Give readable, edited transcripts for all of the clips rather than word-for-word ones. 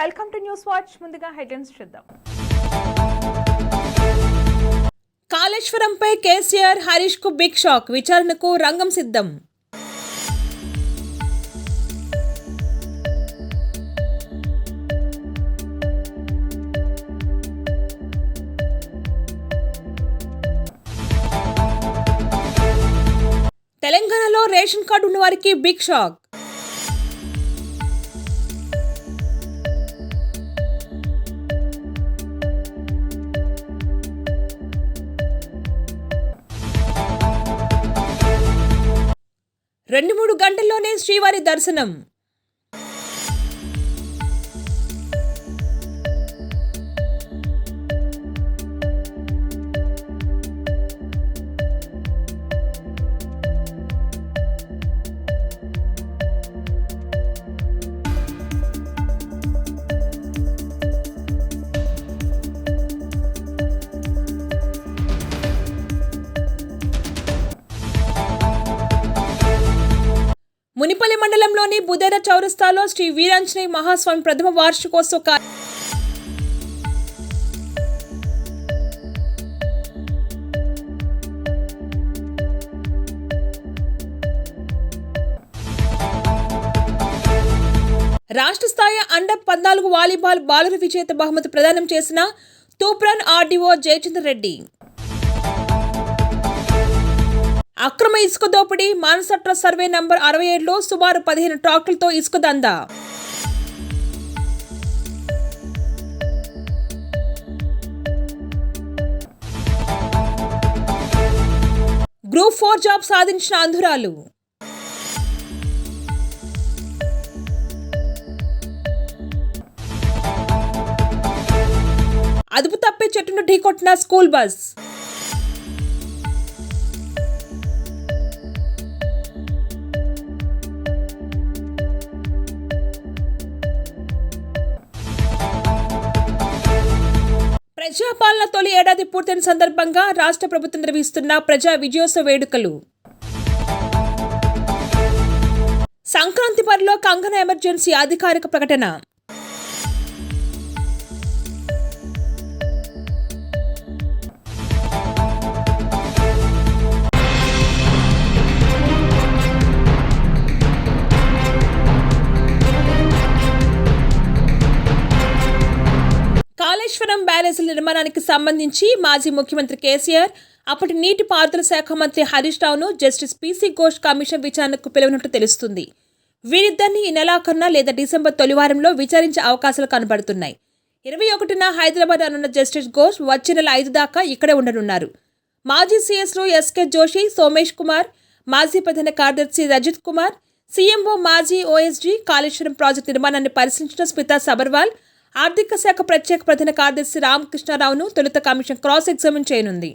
Welcome to news watch. ముందుగా headlines చూద్దాం. కాళేశ్వరంపై కేసీఆర్ హరీష్ కు బిగ్ షాక్. విచారణకు రంగం సిద్ధం. తెలంగాణలో రేషన్ కార్డు ఉన్న వారికి బిగ్ షాక్. రెండు మూడు గంటల్లోనే శ్రీవారి దర్శనం. మునిపల్లి మండలంలోని బుదేర చౌరస్తాలో శ్రీ వీరాంజనేయ మహాస్వామి ప్రథమ వార్షికోత్సవ రాష్ట్ర స్థాయి అండర్ 14 వాలీబాల్ బాలుర విజేత బహుమతి ప్రదానం చేసిన తూప్రాన్ ఆర్డీఓ జయచంద్ర రెడ్డి. అక్రమ ఇసుక దోపిడీ. మానసట్ర సర్వే నంబర్ 67లో సుమారు 15 ట్రాక్టర్లతో ఇసుక దందా. గ్రూప్ 4 జాబ్ సాధించిన అంధురాలు. అదుపు తప్పి చెట్టును ఢీకొట్టిన స్కూల్ బస్. ప్రజాపాలన తొలి ఏడాది పూర్తయిన సందర్భంగా రాష్ట్ర ప్రభుత్వం నిర్వహిస్తున్న ప్రజా విజయోత్సవ వేడుకలు. సంక్రాంతి బరిలో కంగన ఎమర్జెన్సీ అధికారిక ప్రకటన. కాళేశ్వరం బ్యారేజీల నిర్మాణానికి సంబంధించి మాజీ ముఖ్యమంత్రి కేసీఆర్, అప్పటి నీటిపారుదల శాఖ మంత్రి హరీష్ రావును జస్టిస్ పీసీ ఘోష్ కమిషన్ విచారణకు పిలువనట్టు తెలుస్తుంది. వీరిద్దరిని ఈ నెలాఖరున లేదా డిసెంబర్ తొలివారంలో విచారించే అవకాశాలు కనబడుతున్నాయి. 21న హైదరాబాద్ అనున్న జస్టిస్ ఘోష్ వచ్చే నెల 5 దాకా ఇక్కడే ఉండనున్నారు. మాజీ సీఎస్లు ఎస్కే జోషి, సోమేష్ కుమార్, మాజీ ప్రధాన కార్యదర్శి రజిత్ కుమార్, సీఎంఓ మాజీ ఓఎస్డీ, కాళేశ్వరం ప్రాజెక్టు నిర్మాణాన్ని పరిశీలించిన స్మితా సబర్వాల్, ఆర్థిక శాఖ ప్రత్యేక ప్రధాన కార్యదర్శి రామకృష్ణారావును తొలుత కమిషన్ క్రాస్ ఎగ్జామిన్ చేయనుంది.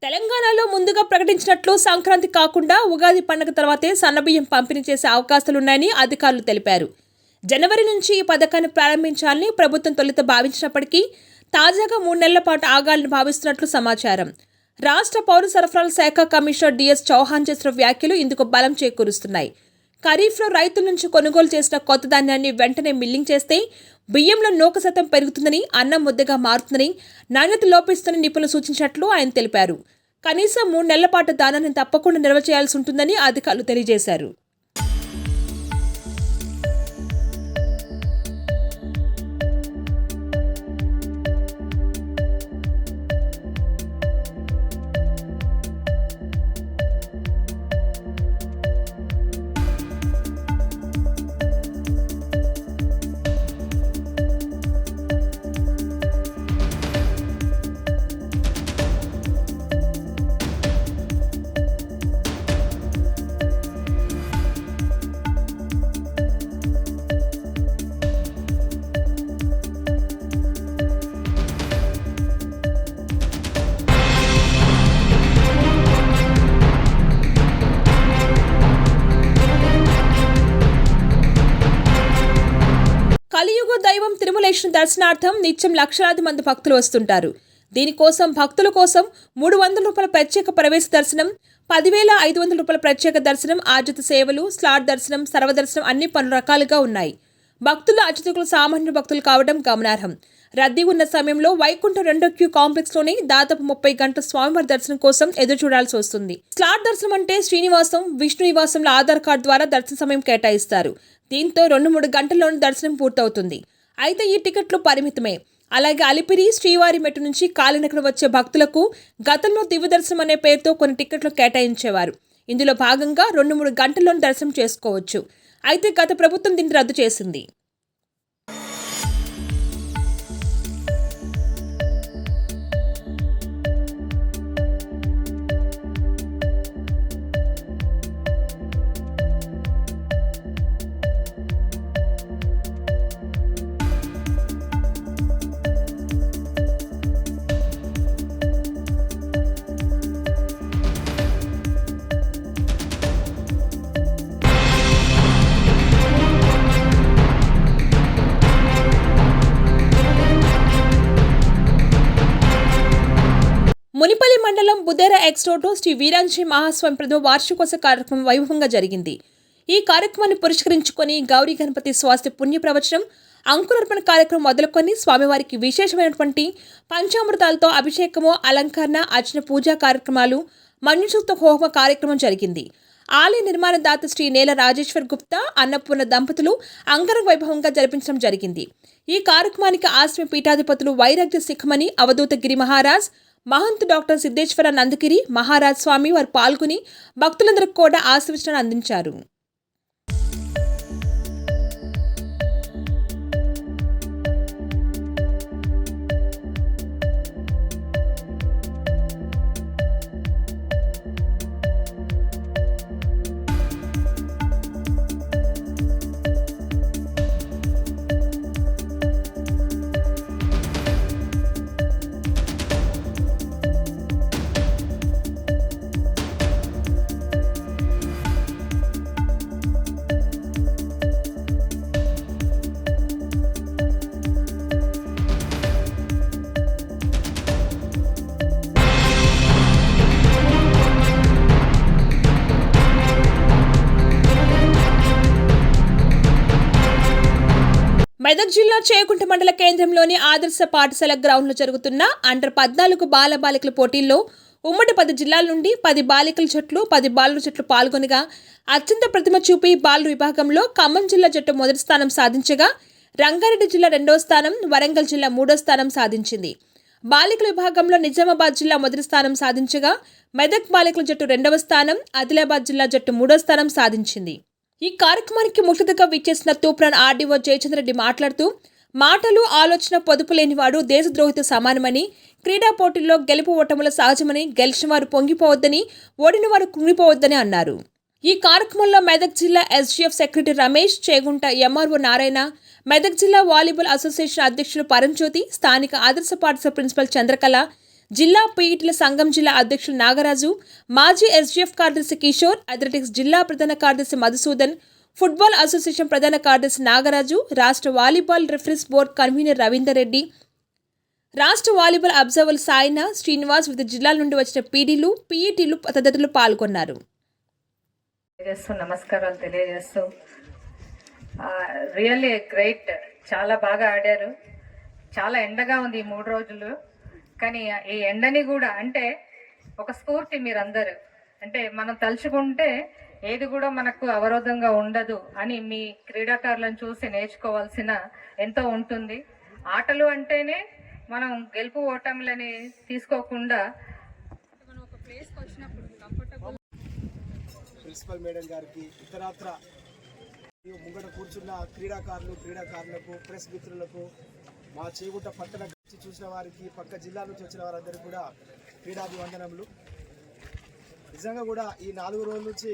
తెలంగాణలో ముందుగా ప్రకటించినట్లు సంక్రాంతి కాకుండా ఉగాది పండుగ తర్వాతే సన్నబియ్యం పంపిణీ చేసే అవకాశాలున్నాయని అధికారులు తెలిపారు. జనవరి నుంచి ఈ పథకాన్ని ప్రారంభించాలని ప్రభుత్వం తొలుత భావించినప్పటికీ తాజాగా 3 నెలల పాటు ఆగాలని భావిస్తున్నట్లు సమాచారం. రాష్ట్ర పౌర సరఫరాల శాఖ కమిషనర్ డిఎస్ చౌహాన్ చేసిన వ్యాఖ్యలు ఇందుకు బలం చేకూరుస్తున్నాయి. ఖరీఫ్లో రైతుల నుంచి కొనుగోలు చేసిన కొత్త ధాన్యాన్ని వెంటనే మిల్లింగ్ చేస్తే బియ్యంలో నూక శాతం పెరుగుతుందని, అన్నం ముద్దగా మారుతుందని, నాణ్యత లోపిస్తుందని నిపుణులు సూచించినట్లు ఆయన తెలిపారు. కనీసం 3 నెలల పాటు ధాన్యాన్ని తప్పకుండా నిల్వ చేయాల్సి ఉంటుందని అధికారులు తెలియజేశారు. కలియుగ దైవం తిరుమలేశ్వరుని దర్శనార్థం నిత్యం లక్షలాది మంది భక్తులు వస్తుంటారు. దీనికోసం భక్తుల కోసం 300 రూపాయల ప్రత్యేక ప్రవేశ దర్శనం, 10,500 రూపాయల ప్రత్యేక దర్శనం, ఆర్జిత సేవలు, స్లాట్ దర్శనం, సర్వదర్శనం అన్ని పలు రకాలుగా ఉన్నాయి. భక్తుల అతిథులు సామాన్య భక్తులు కావడం గమనార్హం. రద్దీ ఉన్న సమయంలో వైకుంఠ 2 క్యూ కాంప్లెక్స్ లోని దాదాపు 30 గంటల స్వామివారి దర్శనం కోసం ఎదురు చూడాల్సి వస్తుంది. స్లాట్ దర్శనం అంటే శ్రీనివాసం, విష్ణు నివాసంలో ఆధార్ కార్డు ద్వారా దర్శన సమయం కేటాయిస్తారు. దీంతో 2-3 గంటల్లోని దర్శనం పూర్తవుతుంది. అయితే ఈ టికెట్లు పరిమితమే. అలాగే అలిపిరి శ్రీవారి మెట్టు నుంచి కాలినడకన వచ్చే భక్తులకు గతంలో దివ్య దర్శనం అనే పేరుతో కొన్ని టికెట్లు కేటాయించేవారు. ఇందులో భాగంగా 2-3 గంటల్లోని దర్శనం చేసుకోవచ్చు. అయితే గత ప్రభుత్వం దీన్ని రద్దు చేసింది. మునిపల్లి మండలం బుదేరా ఎక్స్ రోడ్లో శ్రీ వీరాంజనేయ మహాస్వామి ప్రథమ వార్షికోత్సవ కార్యక్రమం వైభవంగా జరిగింది. ఈ కార్యక్రమాన్ని పురస్కరించుకొని గౌరీ గణపతి స్వాస్థ్య పుణ్య ప్రవచనం, అంకురార్పణ కార్యక్రమం మొదలుకొని స్వామివారికి విశేషమైనటువంటి పంచామృతాలతో అభిషేకము, అలంకరణ, అర్చన, పూజా కార్యక్రమాలు, మన్యుసూక్త హోమ కార్యక్రమం జరిగింది. ఆలయ నిర్మాణదాత శ్రీ నేల రాజేశ్వర్ గుప్తా, అన్నపూర్ణ దంపతులు అంగరంగ వైభవంగా జరిపించడం జరిగింది. ఈ కార్యక్రమానికి ఆశ్రమ పీఠాధిపతులు వైరాగ్య శిఖమణి అవధూత గిరి మహారాజ్, మహంత్ డాక్టర్ సిద్ధేశ్వర నందగిరి మహారాజ్ స్వామి వారు పాల్గొని భక్తులందరికీ కూడా ఆశీర్వచనాలు అందించారు. మెదక్ జిల్లా చేగుంట మండల కేంద్రంలోని ఆదర్శ పాఠశాల గ్రౌండ్లో జరుగుతున్న అండర్ 14 బాలబాలికల పోటీల్లో ఉమ్మడి 10 జిల్లాల నుండి 10 బాలికల జట్లు, 10 బాలుర జట్లు పాల్గొనగా అత్యంత ప్రతిమ చూపి బాలుర విభాగంలో ఖమ్మం జిల్లా జట్టు మొదటి స్థానం సాధించగా, రంగారెడ్డి జిల్లా 2వ స్థానం, వరంగల్ జిల్లా 3వ స్థానం సాధించింది. బాలికల విభాగంలో నిజామాబాద్ జిల్లా మొదటి స్థానం సాధించగా, మెదక్ బాలికల జట్టు 2వ స్థానం, ఆదిలాబాద్ జిల్లా జట్టు 3వ స్థానం సాధించింది. ఈ కార్యక్రమానికి ముఖ్యతగా విచ్చేసిన తూప్రాన్ ఆర్డీఓ జయచంద్రరెడ్డి మాట్లాడుతూ, మాటలు, ఆలోచన పొదుపు లేనివాడు దేశద్రోహితో సమానమని, క్రీడా పోటీల్లో గెలుపు ఓటముల సహజమని, గెలిచిన వారు పొంగిపోవద్దని, ఓడిన వారు కృంగిపోవద్దని అన్నారు. ఈ కార్యక్రమంలో మెదక్ జిల్లా SGF secretary Ramesh, Chegunta MRO Narayana, Medak జిల్లా వాలీబాల్ అసోసియేషన్ అధ్యక్షులు పరంజ్యోతి, స్థానిక ఆదర్శ పాఠశాల ప్రిన్సిపల్ చంద్రకళ, జిల్లా పీఈటీల సంఘం జిల్లా అధ్యక్షులు నాగరాజు, మాజీ ఎస్జీఎఫ్ కార్యదర్శి కిషోర్, అథ్లెటిక్స్ జిల్లా ప్రధాన కార్యదర్శి మధుసూదన్, ఫుట్బాల్ అసోసియేషన్ ప్రధాన కార్యదర్శి నాగరాజు, రాష్ట్ర volleyball referees board convener Ravinder Reddy, రాష్ట్ర వాలీబాల్ అబ్జర్వర్ సాయినా శ్రీనివాస్, వివిధ జిల్లాల నుండి వచ్చిన పీడీలు, పీఈటీలు తదితరులు పాల్గొన్నారు. నమస్కారాలు తెలియజేస్తూ, రియల్లీ గ్రేట్, చాలా బాగా ఆడారు. చాలా ఎండగా ఉంది ఈ 3 రోజులు, కానీ ఈ ఎండని కూడా అంటే ఒక స్ఫూర్తి మీరందరూ, అంటే మనం తలుచుకుంటే ఏది కూడా మనకు అవరోధంగా ఉండదు అని మీ క్రీడాకారులను చూసి నేర్చుకోవాల్సిన ఎంతో ఉంటుంది. ఆటలు అంటేనే మనం గెలుపు ఓటములని తీసుకోకుండా మనం ఒక ప్లేస్కి వచ్చినప్పుడు కంఫర్టబుల్. ప్రిన్సిపల్ మేడం గారికి, ఇతరత్ర ముంగట కూర్చున్న క్రీడాకారులకు, ప్రెస్ మిత్రులకు, మా చేగుంట పట్టణ నుంచి చూసిన వారికి, పక్క జిల్లా నుంచి వచ్చిన వారందరికీ కూడా క్రీడాభివందనములు. నిజంగా కూడా ఈ 4 రోజుల నుంచి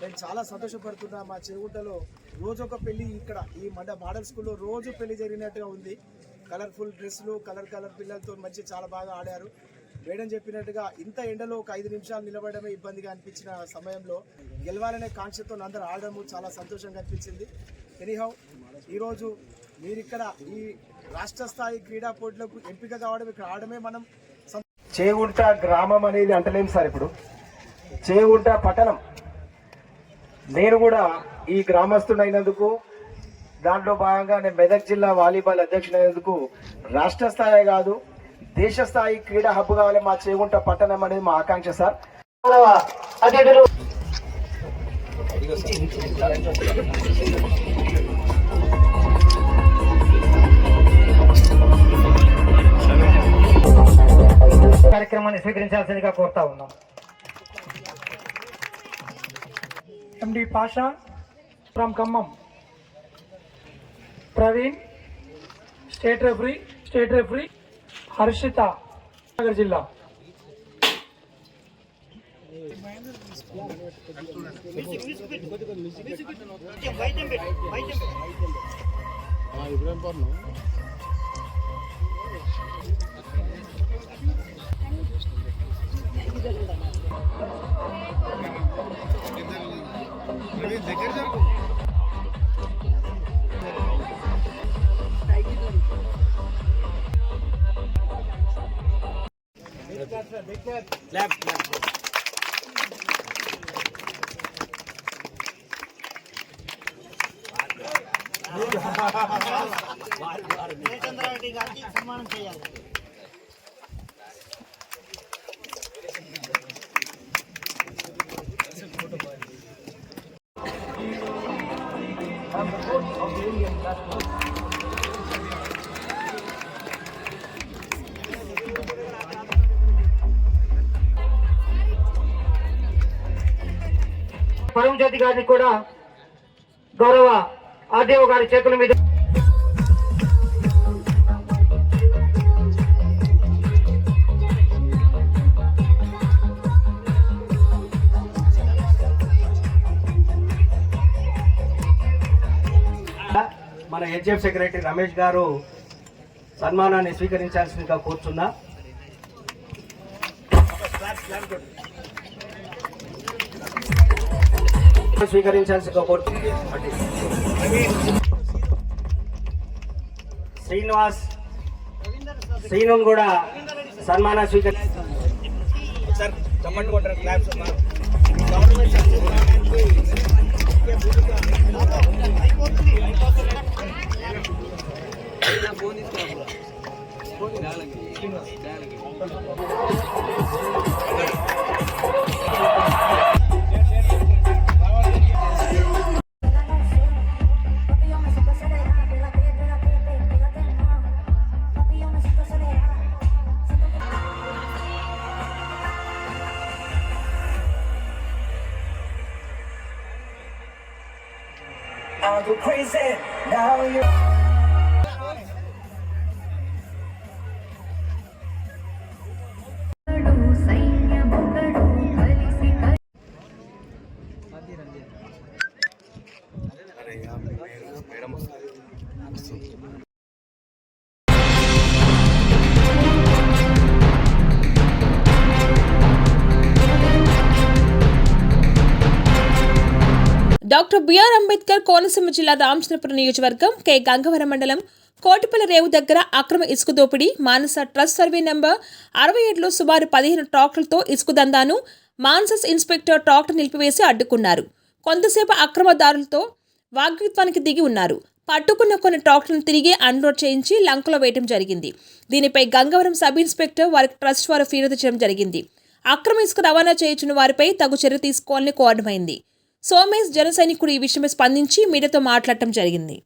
నేను చాలా సంతోషపడుతున్నా. మా చేగుంటలో రోజొక పెళ్లి, ఇక్కడ ఈ మోడల్ స్కూల్లో రోజు పెళ్లి జరిగినట్టుగా ఉంది. కలర్ఫుల్ డ్రెస్సులు, కలర్ పిల్లలతో మంచి చాలా బాగా ఆడారు. మేడం చెప్పినట్టుగా ఇంత ఎండలో ఒక 5 నిమిషాలు నిలబడమే ఇబ్బందిగా అనిపించిన సమయంలో గెలవాలనే కాంక్షతో అందరూ ఆడడము చాలా సంతోషంగా అనిపించింది. ఎనీహౌ ఈరోజు మీరు ఇక్కడ ఈ రాష్ట్ర స్థాయి క్రీడా పోటీలకు ఎంపిక కావడం, ఇక్కడ ఆడమే మనం చేగుంట గ్రామం అనేది అంటలేము సార్. ఇప్పుడు చేగుంట పట్టణం, నేను కూడా ఈ గ్రామస్తుడైనందుకు, దాంట్లో భాగంగా నేను మెదక్ జిల్లా వాలీబాల్ అధ్యక్షుడైనందుకు రాష్ట్ర స్థాయి కాదు దేశ స్థాయి క్రీడా హబ్ కావాలి మా చేగుంట పట్టణం అనేది మా ఆకాంక్ష సార్. కార్యక్రమాన్ని స్వీకరించాల్సిందిగా కోరుతా ఉన్నాం. MD Pasha from Khammam, Praveen state referee Harshitha Nagar జిల్లా. సన్మానం చేయాలి. పరమ జ్యోతి గారిని కూడా గౌరవ ఆర్డీఓ గారి చేతుల మీద మన హెచ్ఎఫ్ సెక్రటరీ రమేష్ గారు సన్మానాన్ని స్వీకరించాల్సిందిగా కోరుతున్నా. స్వీకరించాల్సిందిగా కోరుతుంది శ్రీను కూడా సన్మానం I'll go crazy now you. Doctor B R Ambedkar Konaseema జిల్లా రామచంద్రపురం నియోజకవర్గం కె గంగవరం మండలం కోటిపల్లి రేవు దగ్గర అక్రమ ఇసుక దోపిడీ. మానస ట్రస్ట్ సర్వే నంబర్ 67లో సుమారు 15 ట్రాక్టర్లతో ఇసుక దందాను మాన్సస్ ఇన్స్పెక్టర్ ట్రాక్టర్ నిలిపివేసి అడ్డుకున్నారు. కొంతసేపు అక్రమదారులతో వాగ్విత్వానికి దిగి ఉన్నారు. పట్టుకున్న కొన్ని ట్రాక్టర్లను తిరిగి అన్లోడ్ చేయించి లంకలో వేయడం జరిగింది. దీనిపై గంగవరం సబ్ ఇన్స్పెక్టర్ వారికి ట్రస్ట్ వారు ఫిర్యాదు చేయడం జరిగింది. అక్రమ ఇసుక రవాణా చేయించిన వారిపై తగు చర్య తీసుకోవాలని కోరడమైంది. సోమేష్ జన సైనికుడు ఈ విషయమై స్పందించి మీడియాతో మాట్లాడటం జరిగింది.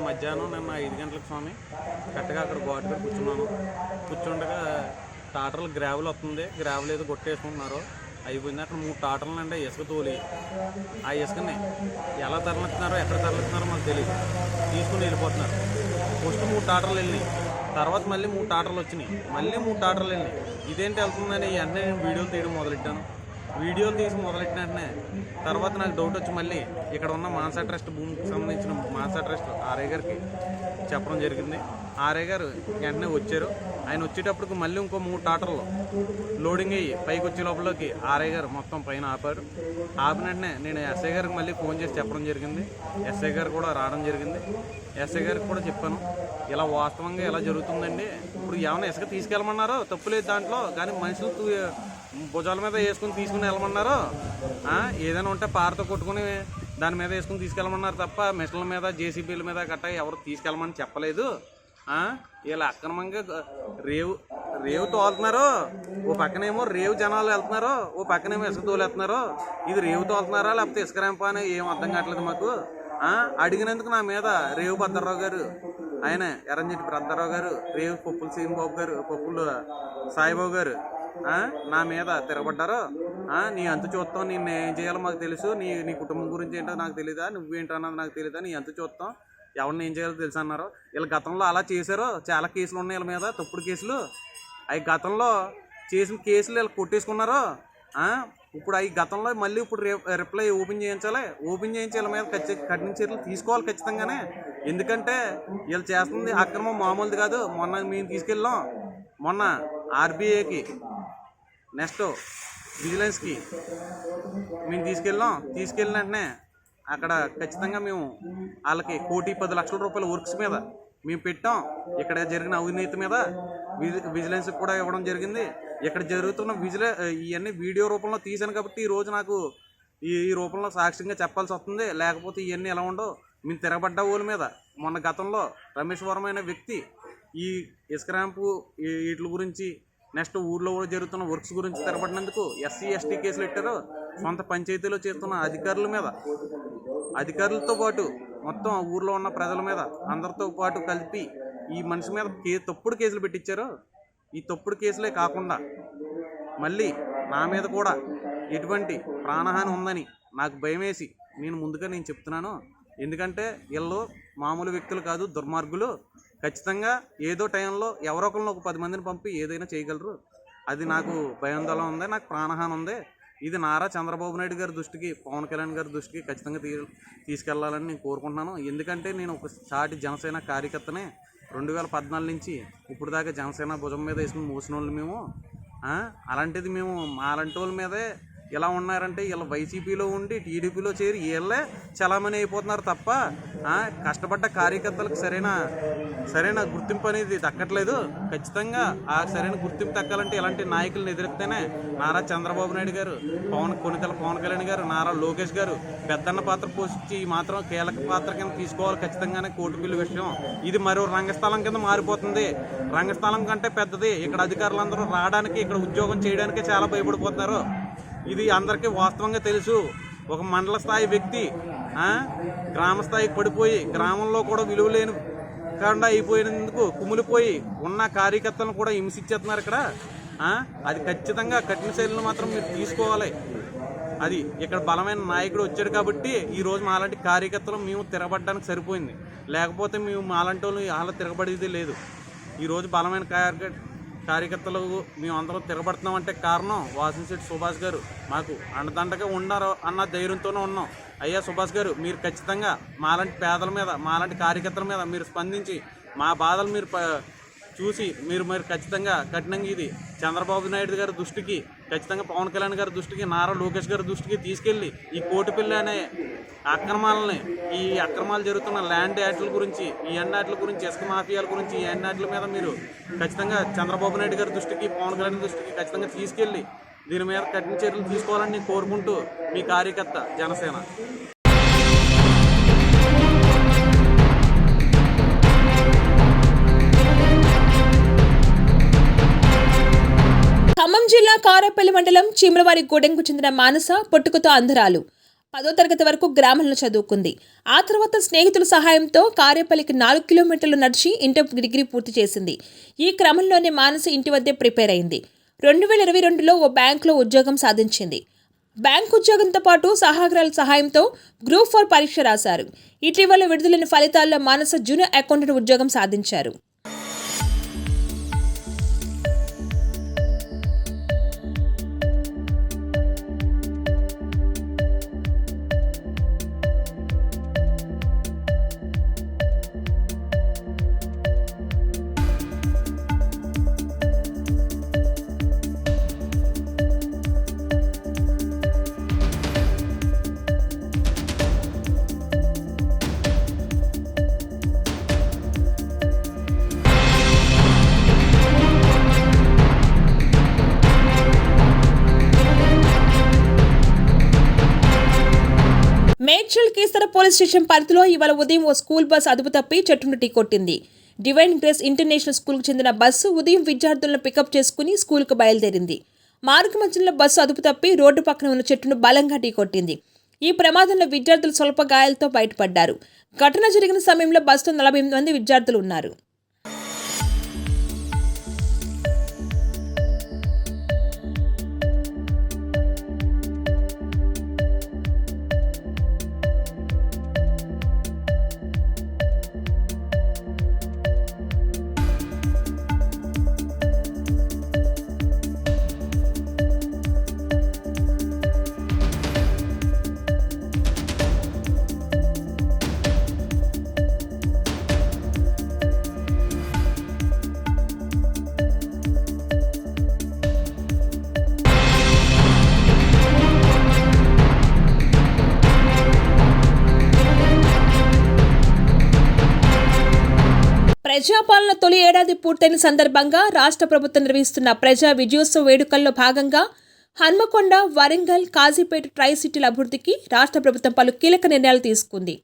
మధ్యాహ్నం నిన్న 5 గంటలకు స్వామి కరెక్ట్గా అక్కడ గోడ దగ్గర కూర్చుండగా టాటర్లు గ్రావెల్ వస్తుంది, గ్రావెల్ ఏదో కొట్టేసుకుంటున్నారు. అయిపోయింది. అక్కడ 3 టాటర్లు అంటే ఇసుక తోలి ఆ ఇసుకని ఎలా తరలిస్తున్నారో ఎక్కడ తరలిస్తున్నారో మాకు తెలియదు, తీసుకుని వెళ్ళిపోతున్నారు. ఫస్ట్ 3 టాటర్లు వెళ్ళినాయి. తర్వాత మళ్ళీ 3 టాటర్లు వచ్చినాయి, మళ్ళీ 3 టాటర్లు వెళ్ళినాయి. ఇదేంటి వెళ్తుందని వెంటనే నేను వీడియోలు తీయడం మొదలెట్టాను. వీడియోలు తీసి మొదలెట్టిన వెంటనే తర్వాత నాకు డౌట్ వచ్చి మళ్ళీ ఇక్కడ ఉన్న మాన్సా ట్రస్ట్ భూమికి సంబంధించిన మాన్సా ట్రస్ట్ ఆర్ఐ గారికి చెప్పడం జరిగింది. ఆర్ఐ గారు వెంటనే వచ్చారు. ఆయన వచ్చేటప్పటికి మళ్ళీ ఇంకో 3 టాటర్లు లోడింగ్ అయ్యి పైకి వచ్చే లోపలికి ఆర్ఐ గారు మొత్తం పైన ఆపారు. ఆపిన వెంటనే నేను ఎస్ఐ గారికి మళ్ళీ ఫోన్ చేసి చెప్పడం జరిగింది. ఎస్ఐ గారు కూడా రావడం జరిగింది. ఎస్ఐ గారికి కూడా చెప్పాను, ఇలా వాస్తవంగా ఎలా జరుగుతుందండి. ఇప్పుడు ఏమైనా ఇసుక తీసుకెళ్ళమన్నారో తప్పులేదు దాంట్లో, కానీ మనుషులు భుజాల మీద వేసుకుని తీసుకుని వెళ్ళమన్నారు. ఏదైనా ఉంటే పారతో కొట్టుకుని దాని మీద వేసుకుని తీసుకెళ్ళమన్నారు తప్ప మిషన్ల మీద జేసీబీల మీద గట్ట ఎవరు తీసుకెళ్ళమని చెప్పలేదు. ఇలా అక్రమంగా రేవు తోలుతున్నారు. ఓ పక్కనేమో రేవు జనాలు వెళ్తున్నారు, ఓ పక్కనేమో ఇసుక తోలేస్తున్నారు. ఇది రేవు తోలుతున్నారా లేకపోతే ఇసుక రేంప అని ఏం అర్థం కావట్లేదు మాకు. అడిగినందుకు నా మీద రేవు భద్రరావు గారు, ఆయన ఎర్రంజెట్టి భద్రరావు గారు, రేవు పప్పుల సీనిబాబు గారు, పప్పుల సాయిబాబు గారు నా మీద తిరగబడ్డారు. నీ అంతు చూస్తాం, నిన్ను ఏం చేయాలో మాకు తెలుసు, నీ కుటుంబం గురించి ఏంటో నాకు తెలీదా, నువ్వేంటన్నది నాకు తెలీదా, నీ అంతు చూస్తాం, ఎవరిని ఏం చేయాలో తెలుసు అన్నారు. వీళ్ళు గతంలో అలా చేశారు. చాలా కేసులు ఉన్నాయి వీళ్ళ మీద, తప్పుడు కేసులు. అవి గతంలో చేసిన కేసులు వీళ్ళు కొట్టేసుకున్నారు. ఇప్పుడు అవి గతంలో మళ్ళీ ఇప్పుడు రిప్లై ఓపెన్ చేయించాలి. ఓపెన్ చేయించి వీళ్ళ మీద కఠిన చర్యలు తీసుకోవాలి ఖచ్చితంగానే. ఎందుకంటే వీళ్ళు చేస్తుంది అక్రమం మామూలుది కాదు. మొన్న మేము తీసుకెళ్ళాం, మొన్న ఆర్బీఐకి, నెక్స్ట్ విజిలెన్స్కి మేము తీసుకెళ్ళిన వెంటనే అక్కడ ఖచ్చితంగా మేము వాళ్ళకి 1,10,00,000 రూపాయల వర్క్స్ మీద మేము పెట్టాం. ఇక్కడ జరిగిన అవినీతి మీద విజిలెన్స్కి కూడా ఇవ్వడం జరిగింది. ఇక్కడ జరుగుతున్న ఇవన్నీ వీడియో రూపంలో తీశాను కాబట్టి ఈరోజు నాకు ఈ రూపంలో సాక్ష్యంగా చెప్పాల్సి వస్తుంది. లేకపోతే ఇవన్నీ ఎలా ఉండవు. మేము తిరగబడ్డ వాళ్ళ మీద మొన్న గతంలో రమేష్ వర్మ అనే వ్యక్తి ఈ ఇసుక ర్యాంపు వీటి గురించి, నెక్స్ట్ ఊర్లో కూడా జరుగుతున్న వర్క్స్ గురించి తిరగబడినందుకు ఎస్సీ ఎస్టీ కేసులు పెట్టారు. సొంత పంచాయతీలో చేస్తున్న అధికారులతో పాటు మొత్తం ఊర్లో ఉన్న ప్రజల మీద అందరితో పాటు కలిపి ఈ మనిషి మీద తప్పుడు కేసులు పెట్టించారు. ఈ తప్పుడు కేసులే కాకుండా మళ్ళీ నా మీద కూడా ఎటువంటి ప్రాణహాని ఉందని నాకు భయం వేసి నేను చెప్తున్నాను. ఎందుకంటే వీళ్ళు మామూలు వ్యక్తులు కాదు, దుర్మార్గులు. ఖచ్చితంగా ఏదో టైంలో ఎవరో ఒకరిని ఒక 10 మందిని పంపి ఏదైనా చేయగలరు. అది నాకు భయాందోళన ఉంది, నాకు ప్రాణహాని ఉంది. ఇది నారా చంద్రబాబు నాయుడు గారి దృష్టికి, పవన్ కళ్యాణ్ గారి దృష్టికి ఖచ్చితంగా తీసుకెళ్లాలని నేను కోరుకుంటున్నాను. ఎందుకంటే నేను ఒక సాటి జనసేన కార్యకర్తనే. 2014 నుంచి ఇప్పుడు దాకా జనసేన భుజం మీద వేసుకుని మోసిన వాళ్ళు మేము. అలాంటిది మేము మాలాంటి వాళ్ళ మీదే ఇలా ఉన్నారంటే వీళ్ళు వైసీపీలో ఉండి టీడీపీలో చేరి వీళ్ళే చలామణి అయిపోతున్నారు తప్ప కష్టపడ్డ కార్యకర్తలకు సరైన గుర్తింపు అనేది దక్కట్లేదు. ఖచ్చితంగా ఆ సరైన గుర్తింపు దక్కాలంటే ఇలాంటి నాయకులను ఎదురెత్తేనే నారా చంద్రబాబు నాయుడు గారు, కొనితెల పవన్ కళ్యాణ్ గారు, నారా లోకేష్ గారు పెద్దన్న పాత్ర పోషించి మాత్రం కీలక పాత్ర కింద తీసుకోవాలి ఖచ్చితంగానే. కోర్టు బిల్లు విషయం ఇది మరో రంగస్థలం కింద మారిపోతుంది. రంగస్థలం కంటే పెద్దది. ఇక్కడ అధికారులందరూ రావడానికి, ఇక్కడ ఉద్యోగం చేయడానికి చాలా భయపడిపోతున్నారు. ఇది అందరికీ వాస్తవంగా తెలుసు. ఒక మండల స్థాయి వ్యక్తి గ్రామ స్థాయికి పడిపోయి గ్రామంలో కూడా విలువ లేని కాకుండా అయిపోయినందుకు కుమిలిపోయి ఉన్న కార్యకర్తలను కూడా హింసించేస్తున్నారు ఇక్కడ. అది ఖచ్చితంగా కఠిన చర్యలు మాత్రం మీరు తీసుకోవాలి. అది ఇక్కడ బలమైన నాయకుడు వచ్చాడు కాబట్టి ఈరోజు మాలాంటి కార్యకర్తలు మేము తిరగబడడానికి సరిపోయింది. లేకపోతే మేము మాలాంటి వాళ్ళు అలా తిరగబడేది లేదు. ఈరోజు బలమైన కార్యకర్తలు మేము అందరం తిరగబడుతున్నామంటే కారణం వాసిశెట్టి సుభాష్ గారు మాకు అండదండగా ఉన్నారు అన్న ధైర్యంతోనే ఉన్నాం. అయ్యా సుభాష్ గారు, మీరు ఖచ్చితంగా మాలాంటి పేదల మీద, మాలాంటి కార్యకర్తల మీద మీరు స్పందించి మా బాధలు మీరు చూసి మీరు ఖచ్చితంగా కఠినంగా ఇది చంద్రబాబు నాయుడు గారి దృష్టికి, ఖచ్చితంగా పవన్ కళ్యాణ్ గారి దృష్టికి, నారా లోకేష్ గారి దృష్టికి తీసుకెళ్ళి ఈ కోటిపల్లి అనే ఈ అక్రమాలు జరుగుతున్న ల్యాండ్ యాక్ట్ల గురించి, ఈ యాక్ట్ల గురించి, ఇసుక మాఫియాల గురించి, ఈ యాక్ట్ల మీద మీరు ఖచ్చితంగా చంద్రబాబు నాయుడు గారి దృష్టికి, పవన్ కళ్యాణ్ దృష్టికి ఖచ్చితంగా తీసుకెళ్ళి దీని మీద కఠిన చర్యలు తీసుకోవాలని నేను కోరుకుంటూ మీ కార్యకర్త, జనసేన. ఖమ్మం జిల్లా కారేపల్లి మండలం చీమలవారి గూడెంకు చెందిన మానస పుట్టుకతో అంధరాలు. 10వ తరగతి వరకు గ్రామంలో చదువుకుంది. ఆ తర్వాత స్నేహితుల సహాయంతో కారేపల్లికి 4 కిలోమీటర్లు నడిచి ఇంటర్ డిగ్రీ పూర్తి చేసింది. ఈ క్రమంలోనే మానస ఇంటి వద్దే ప్రిపేర్ అయింది. 2022లో ఓ బ్యాంకులో ఉద్యోగం సాధించింది. బ్యాంకు ఉద్యోగంతో పాటు సహకారాల సహాయంతో గ్రూప్ 4 పరీక్ష రాశారు. ఇటీవల విడుదలైన ఫలితాల్లో మానస జూనియర్ అకౌంటెంట్ ఉద్యోగం సాధించారు. కీసర పోలీస్ స్టేషన్ పరిధిలో ఇవాళ ఉదయం ఓ స్కూల్ బస్సు అదుపు తప్పి చెట్టును ఢీకొట్టింది. డివైన్ గ్రేస్ ఇంటర్నేషనల్ స్కూల్కు చెందిన బస్సు ఉదయం విద్యార్థులను పికప్ చేసుకుని స్కూల్కు బయలుదేరింది. మార్గ మధ్యలో బస్సు అదుపు తప్పి రోడ్డు పక్కన ఉన్న చెట్టును బలంగా ఢీకొట్టింది. ఈ ప్రమాదంలో విద్యార్థులు స్వల్ప గాయాలతో బయటపడ్డారు. ఘటన జరిగిన సమయంలో బస్సులో 48 మంది విద్యార్థులు ఉన్నారు. ప్రజాపాలన తొలి ఏడాది పూర్తయిన సందర్భంగా రాష్ట్ర ప్రభుత్వం నిర్వహిస్తున్న ప్రజా విజయోత్సవ వేడుకల్లో భాగంగా హన్మకొండ, వరంగల్, కాజీపేట ట్రై సిటీల అభివృద్ధికి రాష్ట్ర ప్రభుత్వం పలు కీలక నిర్ణయాలు తీసుకుంది.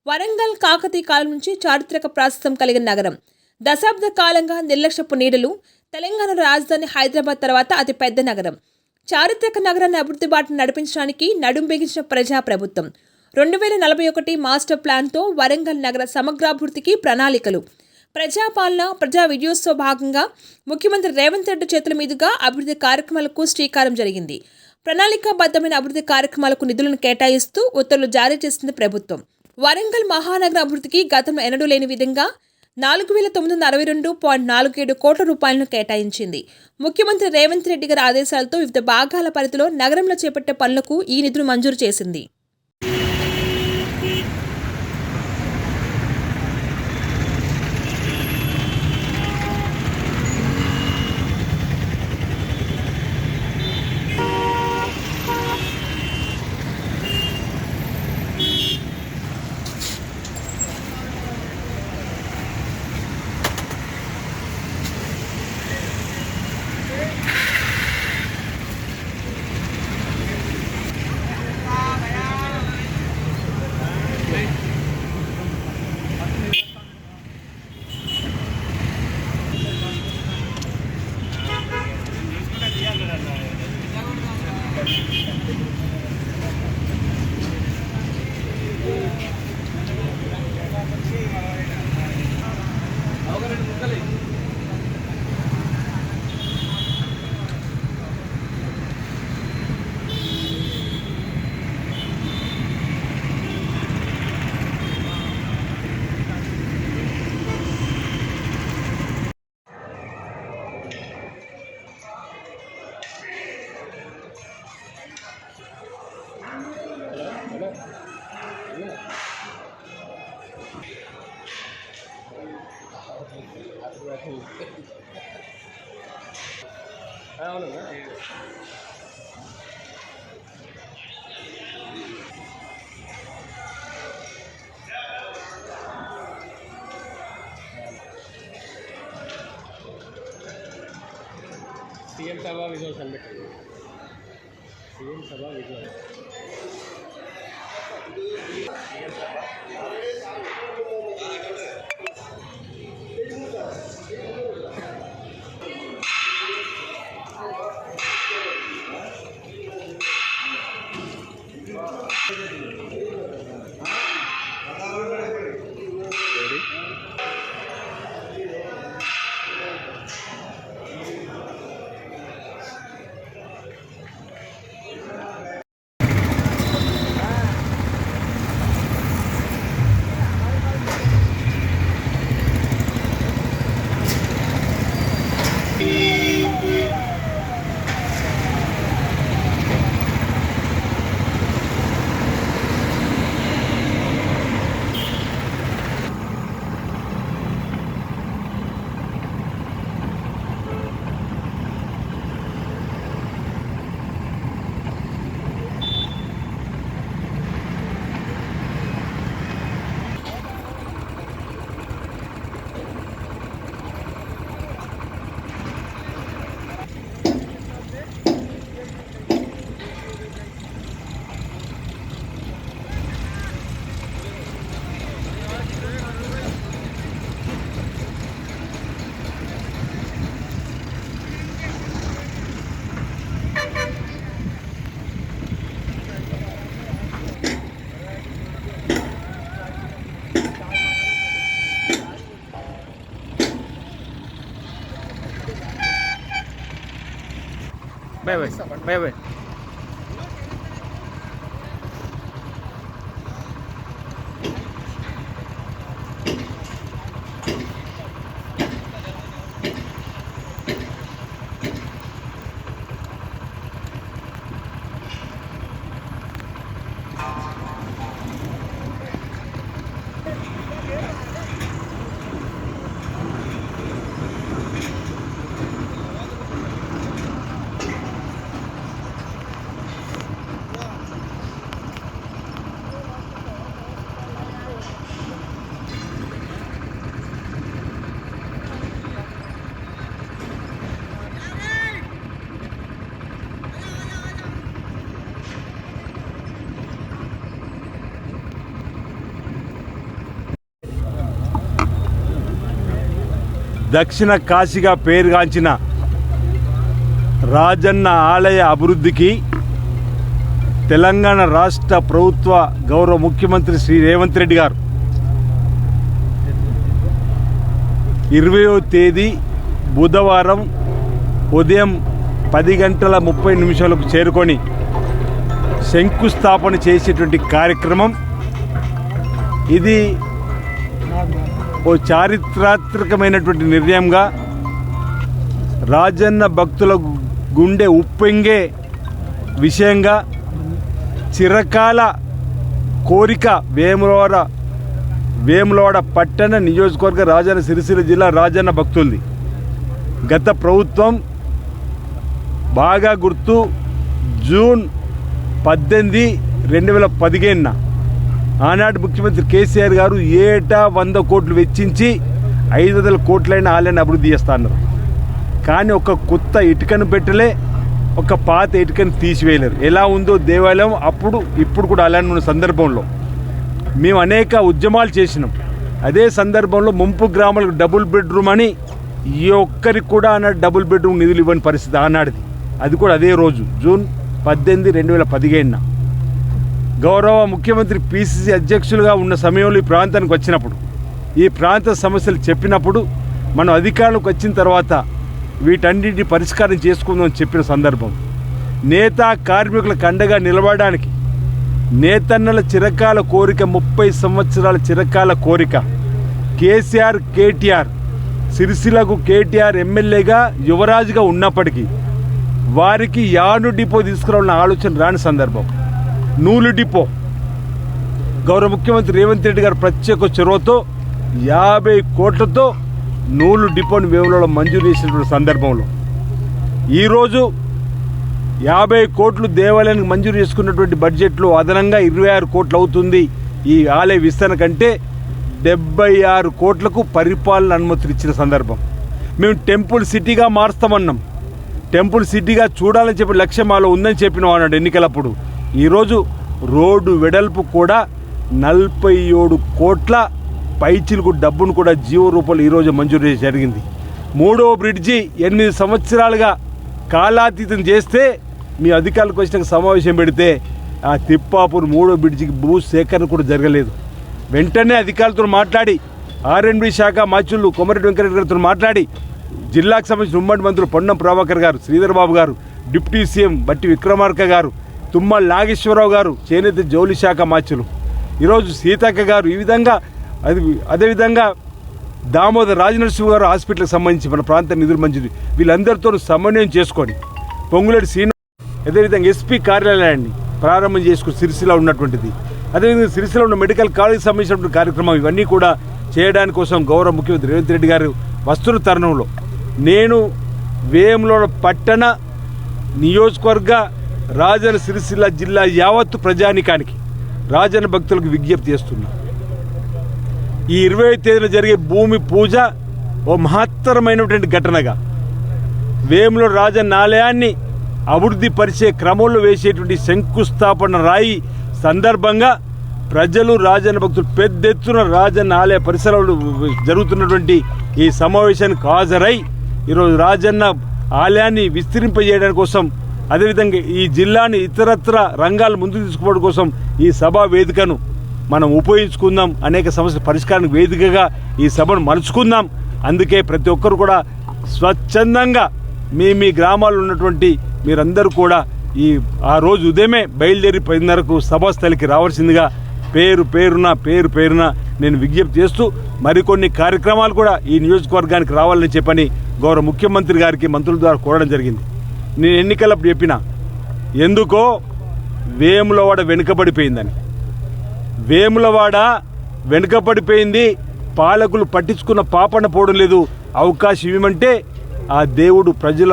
వరంగల్ కాకతీయ కాలం నుంచి చారిత్రక ప్రాశస్త్యం కలిగిన నగరం. దశాబ్ద కాలంగా నిర్లక్ష్యపు నీడలు. తెలంగాణ రాజధాని హైదరాబాద్ తర్వాత అతి పెద్ద నగరం. చారిత్రక నగరాన్ని అభివృద్ధి బాటను నడిపించడానికి నడుం బిగించిన ప్రజా ప్రభుత్వం 2041 మాస్టర్ ప్లాన్తో వరంగల్ నగర సమగ్రాభివృద్ధికి ప్రణాళికలు. ప్రజాపాలన, ప్రజా విజయోత్సవ భాగంగా ముఖ్యమంత్రి రేవంత్ రెడ్డి చేతుల మీదుగా అభివృద్ధి కార్యక్రమాలకు శ్రీకారం జరిగింది. ప్రణాళికాబద్ధమైన అభివృద్ధి కార్యక్రమాలకు నిధులను కేటాయిస్తూ ఉత్తర్వులు జారీ చేసింది ప్రభుత్వం. వరంగల్ మహానగర అభివృద్ధికి గతంలో ఎన్నడూ లేని విధంగా 4,962.47 కోట్ల రూపాయలను కేటాయించింది. ముఖ్యమంత్రి రేవంత్ రెడ్డి గారి ఆదేశాలతో వివిధ భాగాల పరిధిలో నగరంలో చేపట్టే పనులకు ఈ నిధులు మంజూరు చేసింది. సీఎం సభ విజువల్స్ అని పెట్టండి. సీఎం సభ visuals. Bye bye bye bye. దక్షిణ కాశీగా పేరుగాంచిన రాజన్న ఆలయ అభివృద్ధికి తెలంగాణ రాష్ట్ర ప్రభుత్వ గౌరవ ముఖ్యమంత్రి శ్రీ రేవంత్ రెడ్డి గారు 20వ తేదీ బుధవారం ఉదయం 10:30 చేరుకొని శంకుస్థాపన చేసేటువంటి కార్యక్రమం ఇది ఓ చారిత్రాత్మకమైనటువంటి నిర్ణయంగా రాజన్న భక్తుల గుండె ఉప్పొంగే విషయంగా చిరకాల కోరిక వేములవాడ పట్టణ నియోజకవర్గ రాజన్న సిరిసిల్ల జిల్లా రాజన్న భక్తులది. గత ప్రభుత్వం బాగా గుర్తు జూన్ 18, 2015 ఆనాటి ముఖ్యమంత్రి కేసీఆర్ గారు ఏటా 100 కోట్లు వెచ్చించి 500 కోట్లైన ఆలయాన్ని అభివృద్ధి చేస్తున్నారు. కానీ ఒక కొత్త ఇటుకను పెట్టలే, ఒక పాత ఇటుకను తీసివేయలేరు. ఎలా ఉందో దేవాలయం అప్పుడు ఇప్పుడు కూడా అలాంటి ఉన్న సందర్భంలో మేము అనేక ఉద్యమాలు చేసినాం. అదే సందర్భంలో ముంపు గ్రామాలకు డబుల్ బెడ్రూమ్ అని ఈ ఒక్కరికి కూడా ఆనాడు డబుల్ బెడ్రూమ్ నిధులు ఇవ్వని పరిస్థితి ఆనాడిది. అది కూడా అదే రోజు జూన్ 18, 2015 గౌరవ ముఖ్యమంత్రి పిసిసి అధ్యక్షులుగా ఉన్న సమయంలో ఈ ప్రాంతానికి వచ్చినప్పుడు ఈ ప్రాంత సమస్యలు చెప్పినప్పుడు మనం అధికారంలోకి వచ్చిన తర్వాత వీటన్నిటిని పరిష్కారం చేసుకుందామని చెప్పిన సందర్భం నేత కార్మికులకు అండగా నిలబడడానికి నేతన్నల చిరకాల కోరిక 30 సంవత్సరాల చిరకాల కోరిక కేసీఆర్ కేటీఆర్ సిరిసిల్లకు కేటీఆర్ ఎమ్మెల్యేగా యువరాజుగా ఉన్నప్పటికీ వారికి యాను డిపో తీసుకురావాలన్న ఆలోచన రాని సందర్భం నూలు డిపో గౌరవ ముఖ్యమంత్రి రేవంత్ రెడ్డి గారు ప్రత్యేక చొరవతో 50 కోట్లతో నూలు డిపోని వేములలో మంజూరు చేసినటువంటి సందర్భంలో ఈరోజు 50 కోట్లు దేవాలయానికి మంజూరు చేసుకున్నటువంటి బడ్జెట్లో అదనంగా 26 కోట్లు అవుతుంది. ఈ ఆలయ విస్తరణ కంటే 76 కోట్లకు పరిపాలన అనుమతులు ఇచ్చిన సందర్భం. మేము టెంపుల్ సిటీగా మారుస్తామన్నాం. టెంపుల్ సిటీగా చూడాలని చెప్పి లక్ష్యం మాలో ఉందని చెప్పినాం అన్నాడు ఎన్నికలప్పుడు. ఈరోజు రోడ్డు వెడల్పు కూడా 47 కోట్ల పైచిలకు డబ్బును కూడా జీవో రూపంలో ఈరోజు మంజూరు చేసి జరిగింది. 3వ బ్రిడ్జి 8 సంవత్సరాలుగా కాలాతీతం చేస్తే మీ అధికారులకు వచ్చిన సమావేశం పెడితే ఆ తిప్పాపూర్ 3వ బ్రిడ్జికి భూ సేకరణ కూడా జరగలేదు. వెంటనే అధికారులతో మాట్లాడి ఆర్ఎండ్బి శాఖ మాచుళ్ళు కొమరెడ్డి వెంకరెడ్డి గారితో మాట్లాడి జిల్లాకు సంబంధించిన ఉమ్మడి మంత్రులు పొన్నం ప్రభాకర్ గారు, శ్రీధర్ బాబు గారు, డిప్యూటీ సీఎం బట్టి విక్రమార్క గారు, తుమ్మల నాగేశ్వరరావు గారు, చేనేత జౌలి శాఖ మాచులు, ఈరోజు సీతక్క గారు, ఈ విధంగా అదేవిధంగా దామోదర్ రాజనరసింహ గారు హాస్పిటల్కి సంబంధించి మన ప్రాంత నిధులు మంజూరు వీళ్ళందరితో సమన్వయం చేసుకొని పొంగులేటి శ్రీను అదేవిధంగా ఎస్పీ కార్యాలయాన్ని ప్రారంభం చేసుకుని సిరిసిల్ల ఉన్నటువంటిది అదేవిధంగా సిరిసిల్ల ఉన్న మెడికల్ కాలేజీకి సంబంధించినటువంటి కార్యక్రమం ఇవన్నీ కూడా చేయడానికి కోసం గౌరవ ముఖ్యమంత్రి రేవంత్ రెడ్డి గారు వస్తున్న తరుణంలో నేను వేములవాడ పట్టణ నియోజకవర్గ రాజన్న సిరిసిల్ల జిల్లా యావత్తు ప్రజానికానికి రాజన్న భక్తులకు విజ్ఞప్తి చేస్తున్నా. ఈ 20వ తేదీన జరిగే భూమి పూజ ఓ మహత్తరమైనటువంటి ఘటనగా వేములవాడ రాజన్న ఆలయాన్ని అభివృద్ధి పరిచే క్రమంలో వేసేటువంటి శంకుస్థాపన రాయి సందర్భంగా ప్రజలు రాజన్న భక్తులు పెద్ద ఎత్తున రాజన్న ఆలయ పరిసరాలు జరుగుతున్నటువంటి ఈ సమావేశానికి హాజరై ఈరోజు రాజన్న ఆలయాన్ని విస్తరింపజేయడానికి కోసం అదేవిధంగా ఈ జిల్లాని ఇతరత్ర రంగాలు ముందుకు తీసుకోవడం కోసం ఈ సభా వేదికను మనం ఉపయోగించుకుందాం. అనేక సమస్యల పరిష్కారానికి వేదికగా ఈ సభను మలుచుకుందాం. అందుకే ప్రతి ఒక్కరు కూడా స్వచ్ఛందంగా మీ గ్రామాల్లో ఉన్నటువంటి మీరందరూ కూడా ఆ రోజు ఉదయమే బయలుదేరి 10:30కు సభాస్థలికి రావాల్సిందిగా పేరున నేను విజ్ఞప్తి చేస్తూ మరికొన్ని కార్యక్రమాలు కూడా ఈ నియోజకవర్గానికి రావాలని చెప్పని గౌరవ ముఖ్యమంత్రి గారికి మంత్రుల ద్వారా కోరడం జరిగింది. నేను ఎన్నికలప్పుడు చెప్పిన ఎందుకో వేములవాడ వెనుకబడిపోయింది, పాలకులు పట్టించుకున్న పాపన పోవడం లేదు, అవకాశం ఇవ్వమంటే ఆ దేవుడు ప్రజల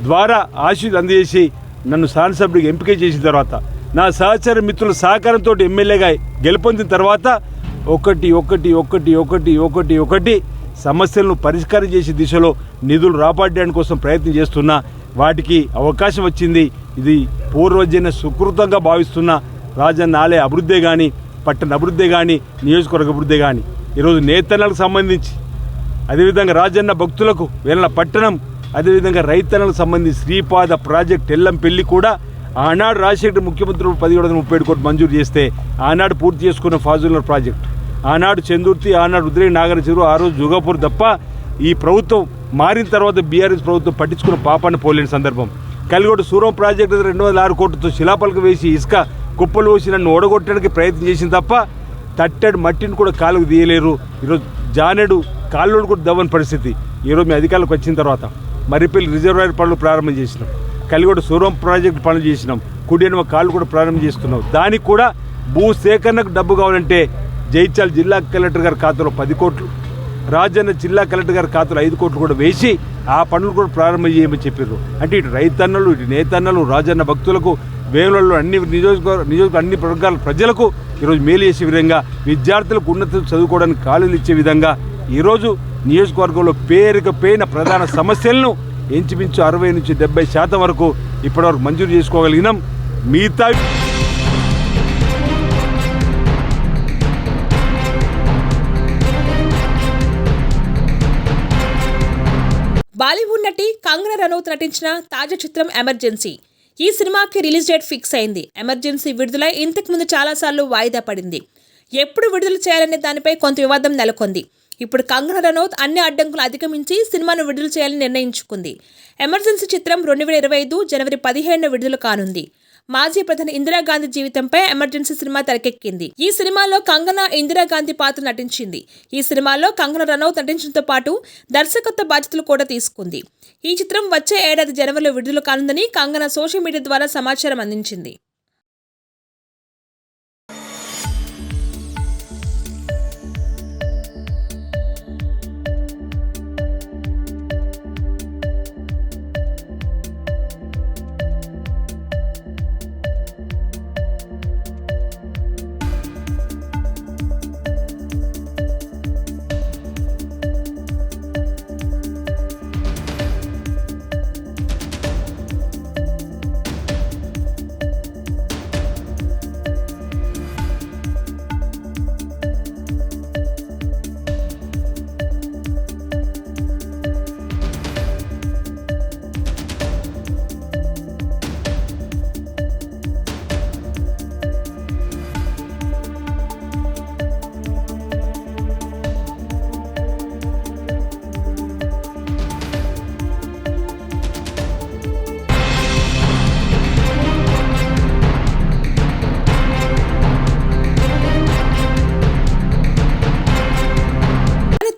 ద్వారా ఆశీస్సులు అందజేసి నన్ను శాసనసభ్యుడికి ఎంపిక చేసిన తర్వాత నా సహచర మిత్రుల సహకారంతో ఎమ్మెల్యేగా గెలుపొందిన తర్వాత ఒకటి సమస్యలను పరిష్కారం చేసే దిశలో నిధులు రాబట్టడానికి కోసం ప్రయత్నం చేస్తున్నా. వాటికి అవకాశం వచ్చింది. ఇది పూర్వజన్య సుకృతంగా భావిస్తున్న రాజన్న ఆలయ అభివృద్ధి కానీ, పట్టణ అభివృద్ధి కానీ, నియోజకవర్గ అభివృద్ధి కానీ, ఈరోజు నేతన్నలకు సంబంధించి, అదేవిధంగా రాజన్న భక్తులకు వేల పట్టణం, అదేవిధంగా రైతన్నలకు సంబంధించి శ్రీపాద ప్రాజెక్ట్ ఎల్లంపల్లి కూడా ఆనాడు రాజశేఖర ముఖ్యమంత్రి 1737 కోట్లు మంజూరు చేస్తే ఆనాడు పూర్తి చేసుకున్న ఫాజులర్ ప్రాజెక్ట్, ఆనాడు చందుర్తి, ఆనాడు రుద్రే నాగర చెరువు, ఆ రోజు జుగాపూర్ తప్ప ఈ ప్రభుత్వం మారిన తర్వాత బీఆర్ఎస్ ప్రభుత్వం పట్టించుకున్న పాపాన్ని పోలేని సందర్భం. కలిగొట్టు సూరం ప్రాజెక్టు 206 కోట్లతో శిలాపలక వేసి ఇసుక కుప్పలు వేసి నన్ను ఓడగొట్టడానికి ప్రయత్నం చేసిన తప్ప తట్టెడు మట్టిని కూడా కాలుకు తీయలేరు. ఈరోజు జానెడు కాళ్ళోడు కూడా దవ్వని పరిస్థితి. ఈరోజు మీ అధికారులకు వచ్చిన తర్వాత మర్రిపల్లి రిజర్వాయర్ పనులు ప్రారంభం చేసినాం, కలిగొట్టు సూరం ప్రాజెక్టు పనులు చేసినాం, కుడియనవ కాళ్ళు కూడా ప్రారంభం చేస్తున్నాం. దానికి కూడా భూ సేకరణకు డబ్బు కావాలంటే జైత్యాల జిల్లా కలెక్టర్ గారి ఖాతాలో 10 కోట్లు, రాజన్న జిల్లా కలెక్టర్ గారి ఖాతాలో 5 కోట్లు కూడా వేసి ఆ పనులు కూడా ప్రారంభం చేయమని చెప్పారు. అంటే ఇటు రైతన్నలు, ఇటు నేతన్నలు, రాజన్న భక్తులకు, వేములలో అన్ని నియోజకవర్గ అన్ని వర్గాల ప్రజలకు ఈరోజు మేలు చేసే విధంగా, విద్యార్థులకు ఉన్నత చదువుకోవడానికి ఖాళీలు ఇచ్చే విధంగా ఈరోజు నియోజకవర్గంలో పేరుకపోయిన ప్రధాన సమస్యలను ఇంచుమించు 60 నుంచి 70% వరకు ఇప్పటివరకు మంజూరు చేసుకోగలిగినాం. మిగతా బాలీవుడ్ నటి కంగనా రనౌత్ నటించిన తాజా చిత్రం ఎమర్జెన్సీ. ఈ సినిమాకి రిలీజ్ డేట్ ఫిక్స్ అయింది. ఎమర్జెన్సీ విడుదల ఇంతకుముందు చాలాసార్లు వాయిదా పడింది. ఎప్పుడు విడుదల చేయాలనే దానిపై కొంత వివాదం నెలకొంది. ఇప్పుడు కంగనా రనౌత్ అన్ని అడ్డంకులు అధిగమించి సినిమాను విడుదల చేయాలని నిర్ణయించుకుంది. ఎమర్జెన్సీ చిత్రం 2025 జనవరి 15న విడుదల కానుంది. మాజీ ప్రధాని ఇందిరాగాంధీ జీవితంపై ఎమర్జెన్సీ సినిమా తెరకెక్కింది. ఈ సినిమాలో కంగనా ఇందిరాగాంధీ పాత్ర నటించింది. ఈ సినిమాలో కంగనా రనౌత్ నటించడంతో పాటు దర్శకత్వ బాధ్యతలు కూడా తీసుకుంది. ఈ చిత్రం వచ్చే ఏడాది జనవరిలో విడుదల కానుందని కంగనా సోషల్ మీడియా ద్వారా సమాచారం అందించింది.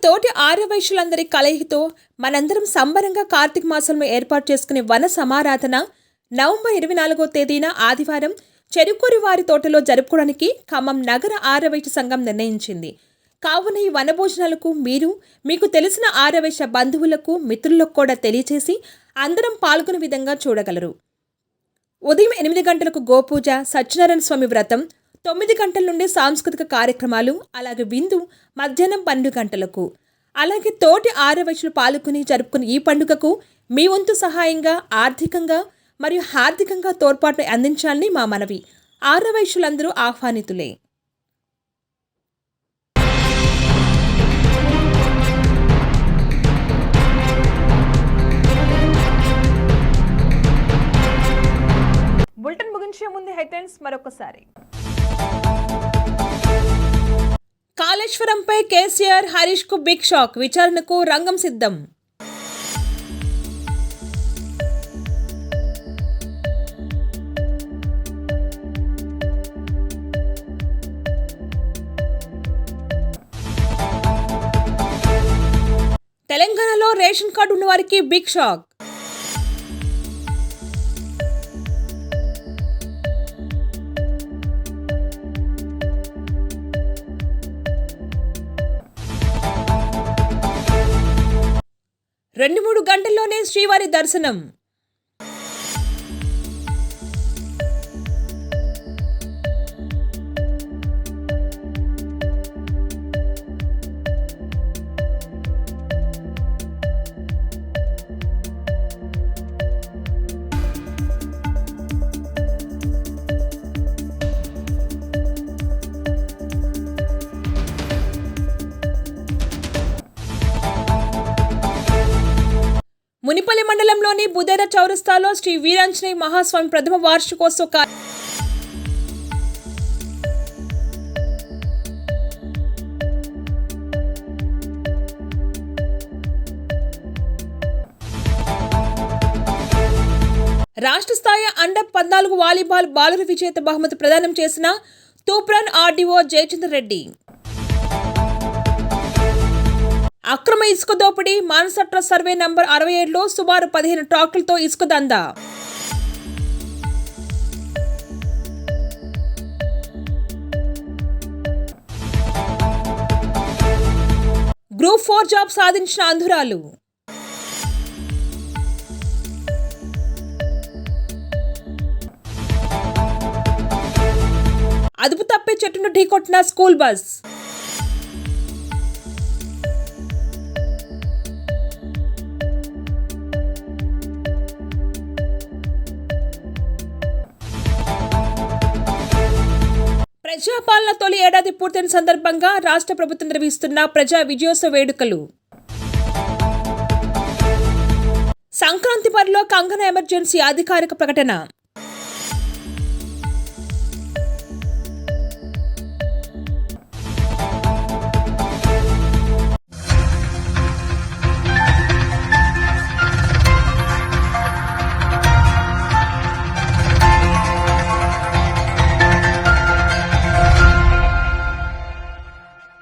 తోటి ఆర్యవైశ్యులందరి కలయికతో మనందరం సంబరంగా కార్తీక మాసంలో ఏర్పాటు చేసుకునే వన సమారాధన నవంబర్ 24వ తేదీన ఆదివారం చెరుకూరి వారి తోటలో జరుపుకోవడానికి ఖమ్మం నగర ఆర్యవైశ్య సంఘం నిర్ణయించింది. కావున ఈ వనభోజనాలకు మీకు తెలిసిన ఆర్యవైశ్య బంధువులకు, మిత్రులకు కూడా తెలియచేసి అందరం పాల్గొనే విధంగా చూడగలరు. ఉదయం 8 గంటలకు గోపూజ, సత్యనారాయణ స్వామి వ్రతం, 9 గంటల నుండి సాంస్కృతిక కార్యక్రమాలు, అలాగే విందు మధ్యాహ్నం 12 గంటలకు. అలాగే తోటి ఆర్యవైశ్యులు పాల్గొని జరుపుకునే ఈ పండుగకు మీ వంతు సహాయంగా ఆర్థికంగా మరియు హార్దికంగా తోడ్పాటును అందించాలని మా మనవి. ఆర్యవైశ్యులందరూ ఆహ్వానితులే. బులెటిన్ ముగించే ముందు హెడ్లైన్స్ మరొకసారి. కాళేశ్వరంపై కేసీఆర్, హరీష్ కు బిగ్ షాక్. విచారణకు రంగం సిద్ధం. రేషన్ కార్డు ఉన్న వారికి బిగ్ షాక్. రెండు మూడు గంటల్లోనే శ్రీవారి దర్శనం. మునిపల్లి మండలంలోని బుదేర చౌరస్తాలో శ్రీ వీరాంజనేయ మహాస్వామి ప్రథమ వార్షికోత్సవ రాష్ట్ర స్థాయి అండర్ 14 వాలీబాల్ బాలుర విజేత బహుమతి ప్రదానం చేసిన తూప్రాన్ ఆర్డీఓ జయచంద్ర రెడ్డి. అక్రమ ఇసుక దోపిడీ, మానసట్ర సర్వే నంబర్ 67లో సుమారు 15 ట్రాక్టర్లతో ఇసుక దందా. గ్రూప్ 4 జాబ్ సాధించిన అంధురాలు. అదుపు తప్పే చెట్టును ఢీకొట్టిన స్కూల్ బస్. ప్రజాపాలన తొలి ఏడాది పూర్తయిన సందర్భంగా రాష్ట్ర ప్రభుత్వం నిర్వహిస్తున్న ప్రజా విజయోత్సవ వేడుకలు. సంక్రాంతి పరిలో కంగన ఎమర్జెన్సీ అధికారిక ప్రకటన.